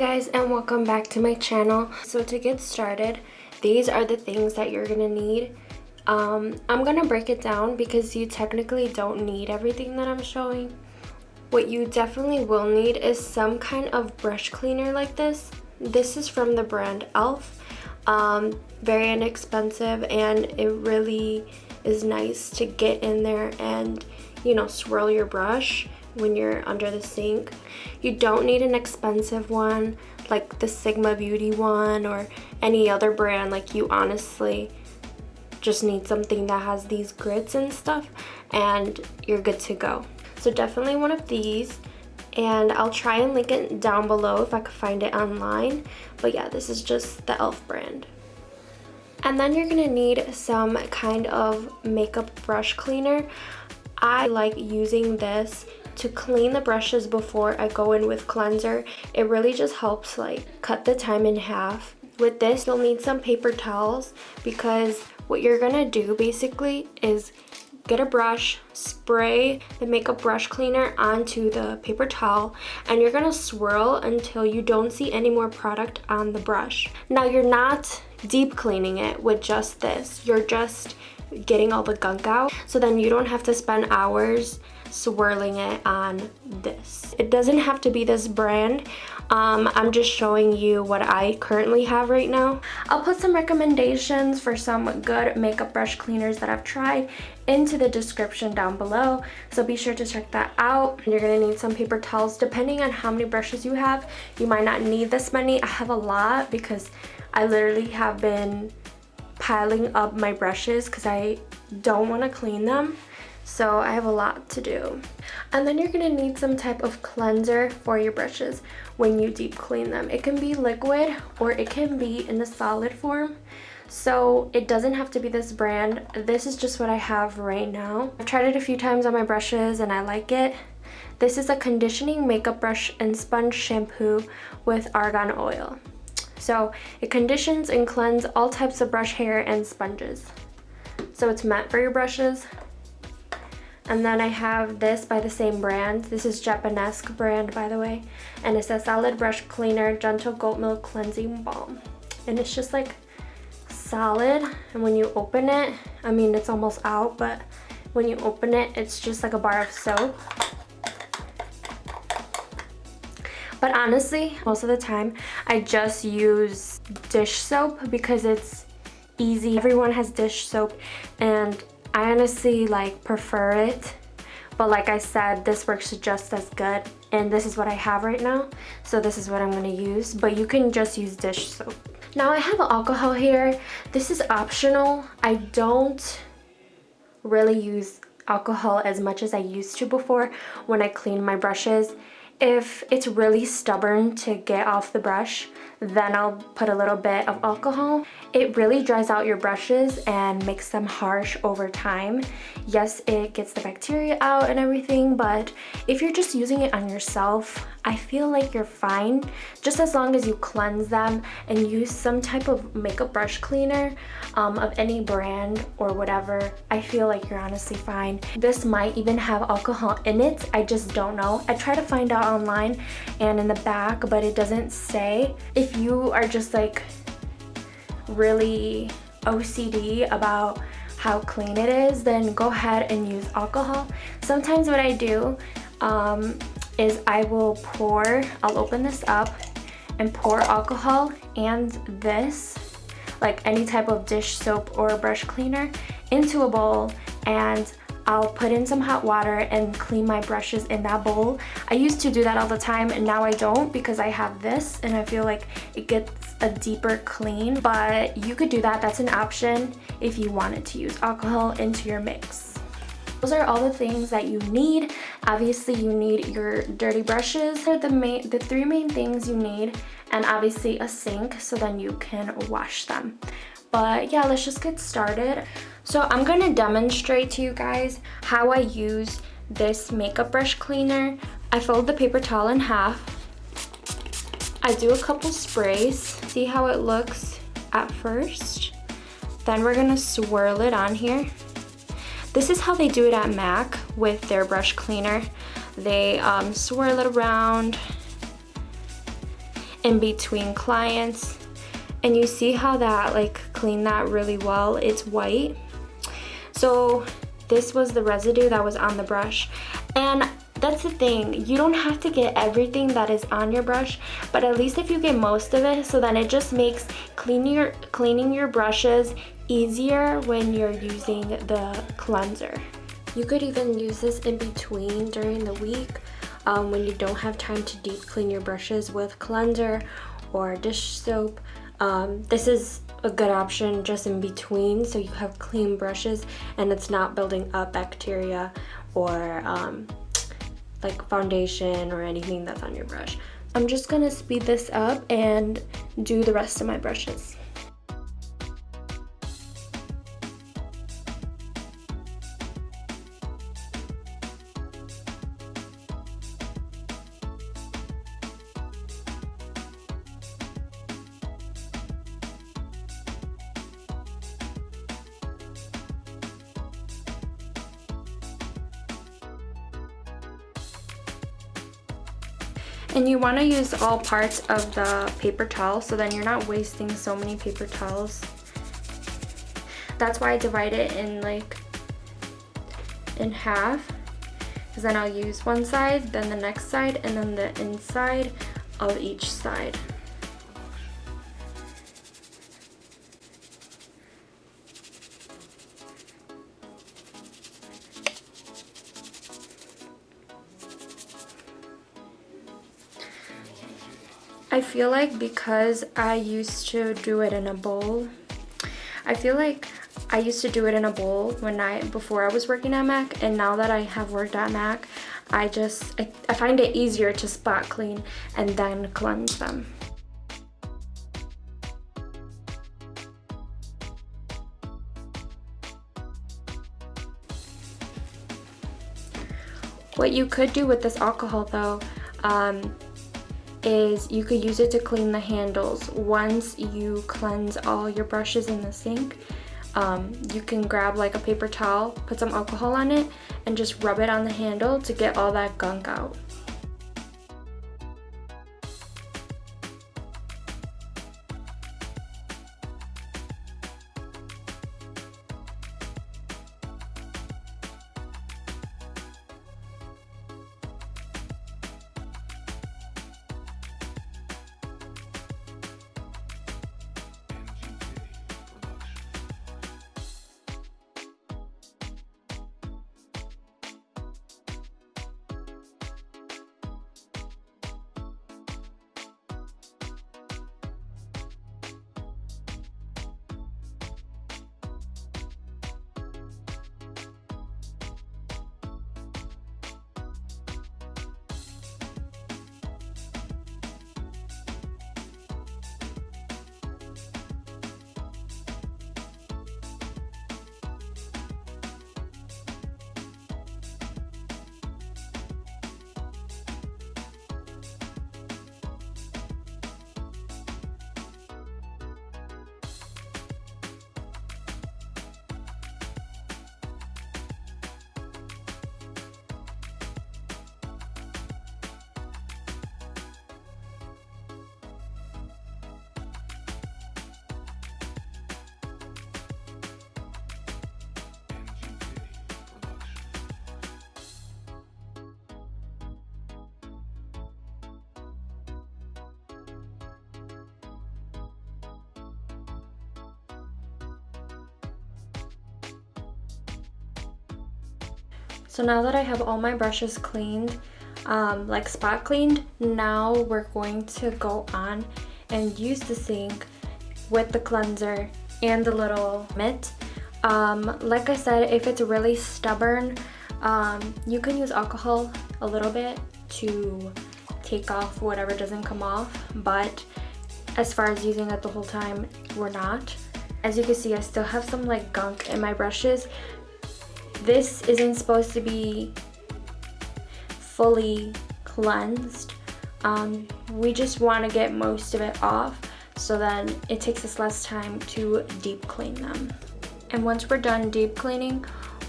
guys, and welcome back to my channel. So to get started, these are the things that you're gonna need. I'm gonna break it down because you technically don't need everything that I'm showing. What you definitely will need is some kind of brush cleaner like this. This is from the brand E.L.F. Very inexpensive, and it really is nice to get in there and, you know, swirl your brush when you're under the sink. You don't need an expensive one like the Sigma Beauty one or any other brand. Like, you honestly just need something that has these grits and stuff, and you're good to go. So definitely one of these, and I'll try and link it down below if I could find it online. But yeah, this is just the E.L.F. brand. And then you're gonna need some kind of makeup brush cleaner. I like using this to clean the brushes before I go in with cleanser. It really just helps like cut the time in half. With this, you'll need some paper towels, because what you're gonna do basically is get a brush, spray the makeup brush cleaner onto the paper towel, and you're gonna swirl until you don't see any more product on the brush. Now, you're not deep cleaning it with just this. You're just getting all the gunk out, so then you don't have to spend hours swirling it on this. It doesn't have to be this brand. I'm just showing you what I currently have right now. I'll put some recommendations for some good makeup brush cleaners that I've tried into the description down below, so be sure to check that out. You're gonna need some paper towels. Depending on how many brushes you have, you might not need this many. I have a lot because I literally have been piling up my brushes because I don't want to clean them. So I have a lot to do. And then you're gonna need some type of cleanser for your brushes when you deep clean them. It can be liquid or it can be in a solid form. So it doesn't have to be this brand. This is just what I have right now. I've tried it a few times on my brushes and I like it. This is a conditioning makeup brush and sponge shampoo with argan oil. So it conditions and cleanses all types of brush hair and sponges. So it's meant for your brushes. And then I have this by the same brand. This is Japonesque brand, by the way. And it's a solid brush cleaner, gentle goat milk cleansing balm. And it's just like solid. And when you open it, I mean, it's almost out, but when you open it, it's just like a bar of soap. But honestly, most of the time, I just use dish soap because it's easy. Everyone has dish soap, and I honestly like prefer it. But like I said, this works just as good, and this is what I have right now, so this is what I'm gonna use. But you can just use dish soap. Now I have alcohol here. This is optional. I don't really use alcohol as much as I used to before when I clean my brushes. If it's really stubborn to get off the brush, then I'll put a little bit of alcohol. It really dries out your brushes and makes them harsh over time. Yes, it gets the bacteria out and everything, but if you're just using it on yourself, I feel like you're fine, just as long as you cleanse them and use some type of makeup brush cleaner of any brand or whatever. I feel like you're honestly fine. This might even have alcohol in it. I just don't know. I try to find out online and in the back, but it doesn't say. If you are just like really OCD about how clean it is, then go ahead and use alcohol. Sometimes what I do is I'll open this up and pour alcohol and this, like any type of dish soap or brush cleaner, into a bowl, and I'll put in some hot water and clean my brushes in that bowl. I used to do that all the time, and now I don't because I have this and I feel like it gets a deeper clean. But you could do that. That's an option if you wanted to use alcohol into your mix. Those are all the things that you need. Obviously, you need your dirty brushes. They're the three main things you need, and obviously a sink so then you can wash them. But yeah, let's just get started. So I'm gonna demonstrate to you guys how I use this makeup brush cleaner. I fold the paper towel in half. I do a couple sprays. See how it looks at first? Then we're gonna swirl it on here. This is how they do it at MAC with their brush cleaner. They swirl it around, in between clients. And you see how that like cleaned that really well. It's white. So this was the residue that was on the brush. And that's the thing, you don't have to get everything that is on your brush, but at least if you get most of it, so then it just makes cleaning your brushes easier when you're using the cleanser. You could even use this in between during the week when you don't have time to deep clean your brushes with cleanser or dish soap. This is a good option just in between, so you have clean brushes and it's not building up bacteria or like foundation or anything that's on your brush. I'm just gonna speed this up and do the rest of my brushes. And you want to use all parts of the paper towel, so then you're not wasting so many paper towels. That's why I divide it in half, because then I'll use one side, then the next side, and then the inside of each side. I feel like because I used to do it in a bowl, before I was working at MAC, and now that I have worked at MAC, I find it easier to spot clean and then cleanse them. What you could do with this alcohol though, is you could use it to clean the handles. Once you cleanse all your brushes in the sink, you can grab like a paper towel, put some alcohol on it, and just rub it on the handle to get all that gunk out. So now that I have all my brushes cleaned, like spot cleaned, now we're going to go on and use the sink with the cleanser and the little mitt. Like I said, if it's really stubborn, you can use alcohol a little bit to take off whatever doesn't come off, but as far as using it the whole time, we're not. As you can see, I still have some like gunk in my brushes. This isn't supposed to be fully cleansed. We just want to get most of it off, so then it takes us less time to deep clean them. And once we're done deep cleaning,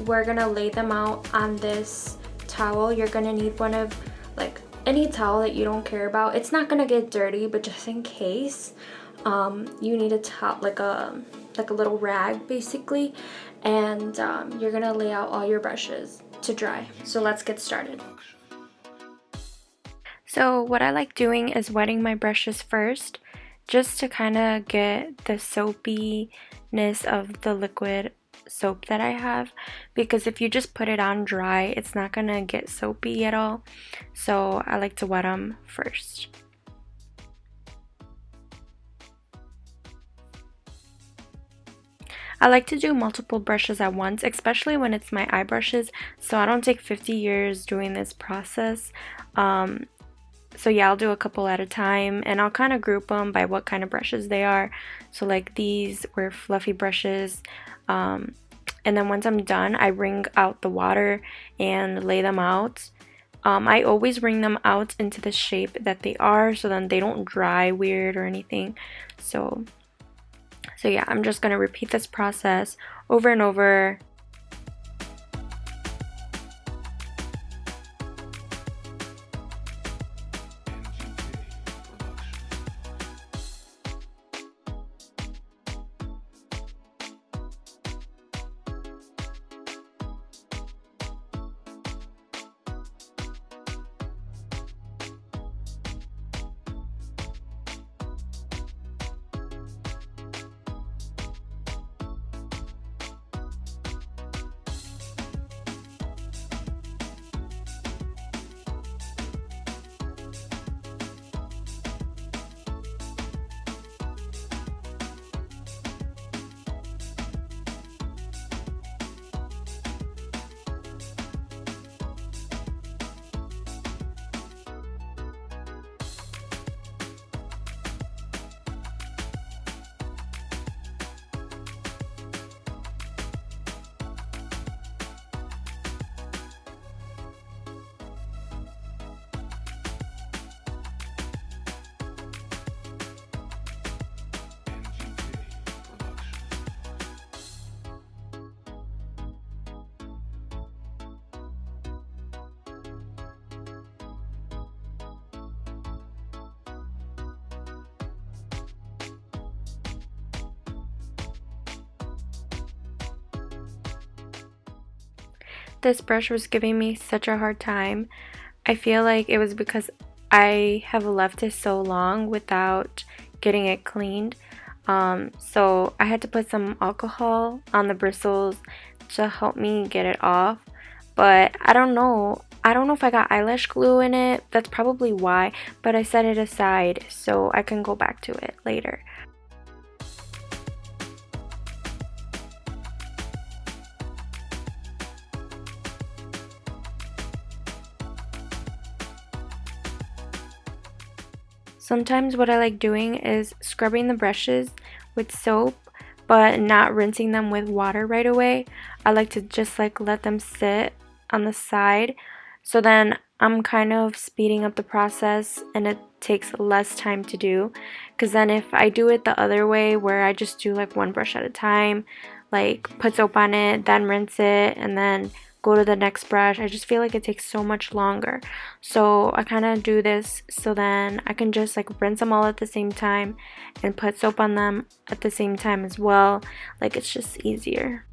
we're gonna lay them out on this towel. You're gonna need one of like any towel that you don't care about. It's not gonna get dirty, but just in case, you need a towel, like a little rag basically, and you're gonna lay out all your brushes to dry. So let's get started. So what I like doing is wetting my brushes first, just to kind of get the soapiness of the liquid soap that I have, because if you just put it on dry, it's not gonna get soapy at all. So I like to wet them first. I like to do multiple brushes at once, especially when it's my eye brushes, so I don't take 50 years doing this process. So yeah, I'll do a couple at a time, and I'll kind of group them by what kind of brushes they are. So like these were fluffy brushes, and then once I'm done, I wring out the water and lay them out. I always wring them out into the shape that they are, so then they don't dry weird or anything. So yeah, I'm just gonna repeat this process over and over. This brush was giving me such a hard time. I feel like it was because I have left it so long without getting it cleaned. So I had to put some alcohol on the bristles to help me get it off. But I don't know. I don't know if I got eyelash glue in it. That's probably why. But I set it aside so I can go back to it later. Sometimes what I like doing is scrubbing the brushes with soap, but not rinsing them with water right away. I like to just like let them sit on the side, so then I'm kind of speeding up the process and it takes less time to do. Because then if I do it the other way, where I just do like one brush at a time, like put soap on it, then rinse it, and then go to the next brush, I just feel like it takes so much longer. So I kind of do this so then I can just like rinse them all at the same time and put soap on them at the same time as well. Like, it's just easier.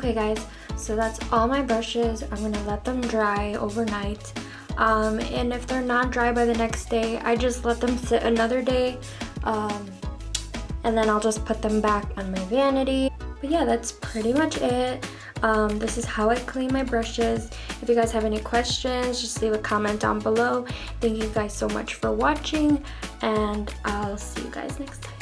Okay guys, so that's all my brushes. I'm gonna let them dry overnight. And if they're not dry by the next day, I just let them sit another day. And then I'll just put them back on my vanity. But yeah, that's pretty much it. This is how I clean my brushes. If you guys have any questions, just leave a comment down below. Thank you guys so much for watching, and I'll see you guys next time.